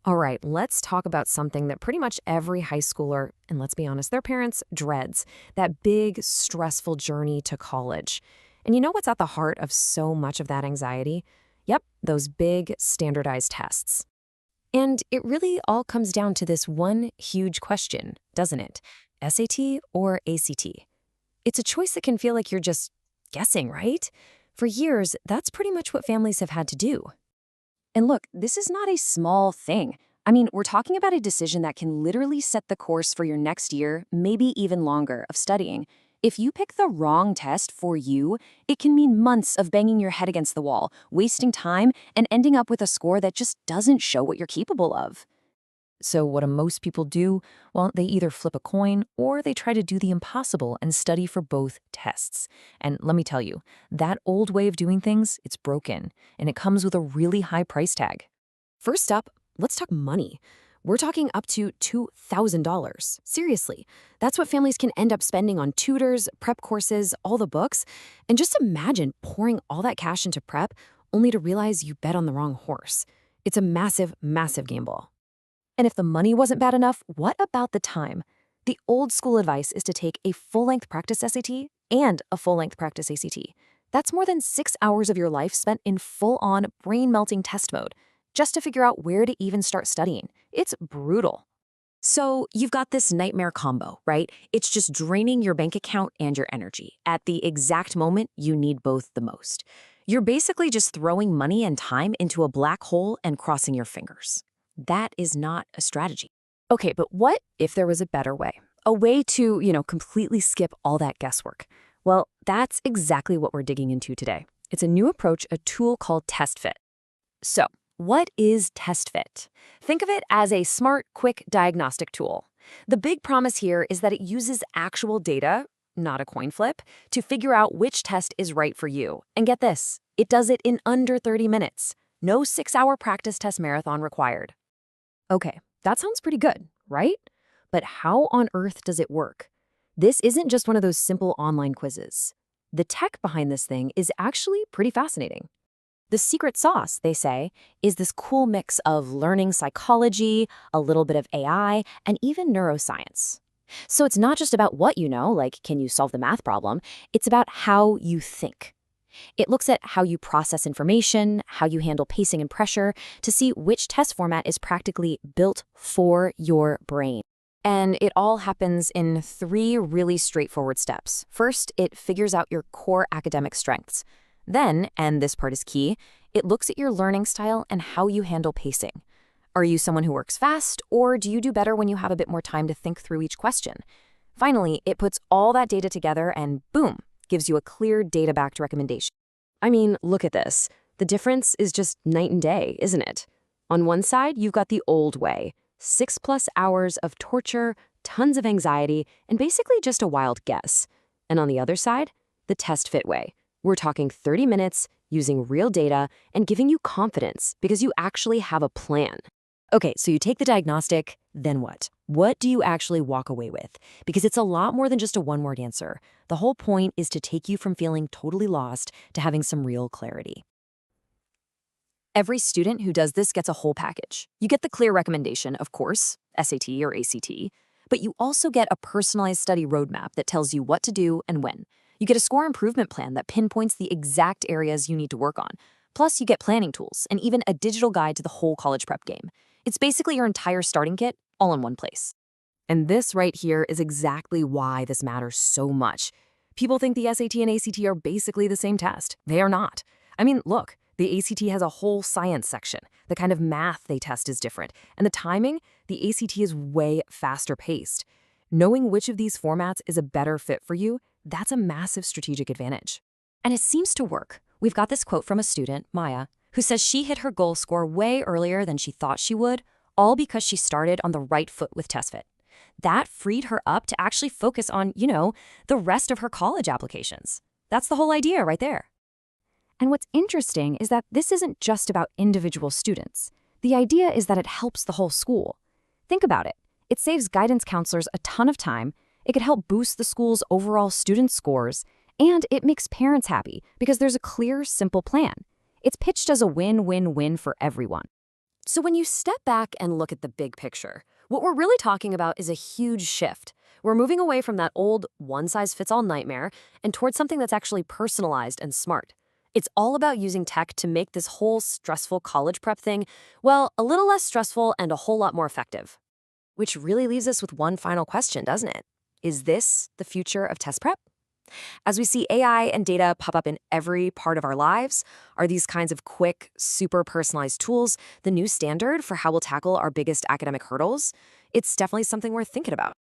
All right, let's talk about something that pretty much every high schooler, and let's be honest, their parents dreads, that big, stressful journey to college. And you know what's at the heart of so much of that anxiety? Yep, those big, standardized tests. And it really all comes down to this one huge question, doesn't it? SAT or ACT? It's a choice that can feel like you're just guessing, right? For years, that's pretty much what families have had to do. And look, this is not a small thing. I mean, we're talking about a decision that can literally set the course for your next year, maybe even longer, of studying. If you pick the wrong test for you, it can mean months of banging your head against the wall, wasting time, and ending up with a score that just doesn't show what you're capable of. So what do most people do? Well, they either flip a coin or they try to do the impossible and study for both tests. And let me tell you, that old way of doing things, it's broken, and it comes with a really high price tag. First up, let's talk money. We're talking up to $2,000. Seriously, that's what families can end up spending on tutors, prep courses, all the books. And just imagine pouring all that cash into prep only to realize you bet on the wrong horse. It's a massive, massive gamble. And if the money wasn't bad enough, what about the time? The old school advice is to take a full-length practice SAT and a full-length practice ACT. That's more than 6 hours of your life spent in full-on, brain-melting test mode, just to figure out where to even start studying. It's brutal. So you've got this nightmare combo, right? It's just draining your bank account and your energy at the exact moment you need both the most. You're basically just throwing money and time into a black hole and crossing your fingers. That is not a strategy. Okay, but what if there was a better way? A way to, completely skip all that guesswork? Well, that's exactly what we're digging into today. It's a new approach, a tool called Testfit. So, what is Testfit? Think of it as a smart, quick diagnostic tool. The big promise here is that it uses actual data, not a coin flip, to figure out which test is right for you. And get this, it does it in under 30 minutes. No 6-hour practice test marathon required. Okay, that sounds pretty good, right? But how on earth does it work? This isn't just one of those simple online quizzes. The tech behind this thing is actually pretty fascinating. The secret sauce, they say, is this cool mix of learning psychology, a little bit of AI, and even neuroscience. So it's not just about what you know, like can you solve the math problem, it's about how you think. It looks at how you process information, how you handle pacing and pressure, to see which test format is practically built for your brain. And it all happens in 3 really straightforward steps. First, it figures out your core academic strengths. Then, and this part is key, it looks at your learning style and how you handle pacing. Are you someone who works fast, or do you do better when you have a bit more time to think through each question? Finally, it puts all that data together and boom, gives you a clear data-backed recommendation. I mean, look at this. The difference is just night and day, isn't it? On one side, you've got the old way, 6+ hours of torture, tons of anxiety, and basically just a wild guess. And on the other side, the Testfit way. We're talking 30 minutes, using real data, and giving you confidence because you actually have a plan. Okay, so you take the diagnostic, then what? What do you actually walk away with? Because it's a lot more than just a one-word answer. The whole point is to take you from feeling totally lost to having some real clarity. Every student who does this gets a whole package. You get the clear recommendation, of course, SAT or ACT, but you also get a personalized study roadmap that tells you what to do and when. You get a score improvement plan that pinpoints the exact areas you need to work on. Plus, you get planning tools and even a digital guide to the whole college prep game. It's basically your entire starting kit, all in one place. And this right here is exactly why this matters so much. People think the SAT and ACT are basically the same test. They are not. I mean, look, the ACT has a whole science section. The kind of math they test is different. And the timing, the ACT is way faster paced. Knowing which of these formats is a better fit for you, that's a massive strategic advantage. And it seems to work. We've got this quote from a student, Maya, who says she hit her goal score way earlier than she thought she would, all because she started on the right foot with Testfit. That freed her up to actually focus on, the rest of her college applications. That's the whole idea right there. And what's interesting is that this isn't just about individual students. The idea is that it helps the whole school. Think about it. It saves guidance counselors a ton of time, it could help boost the school's overall student scores, and it makes parents happy because there's a clear, simple plan. It's pitched as a win-win-win for everyone. So when you step back and look at the big picture, what we're really talking about is a huge shift. We're moving away from that old one-size-fits-all nightmare and towards something that's actually personalized and smart. It's all about using tech to make this whole stressful college prep thing, well, a little less stressful and a whole lot more effective. Which really leaves us with one final question, doesn't it? Is this the future of test prep? As we see AI and data pop up in every part of our lives, are these kinds of quick, super personalized tools the new standard for how we'll tackle our biggest academic hurdles? It's definitely something worth thinking about.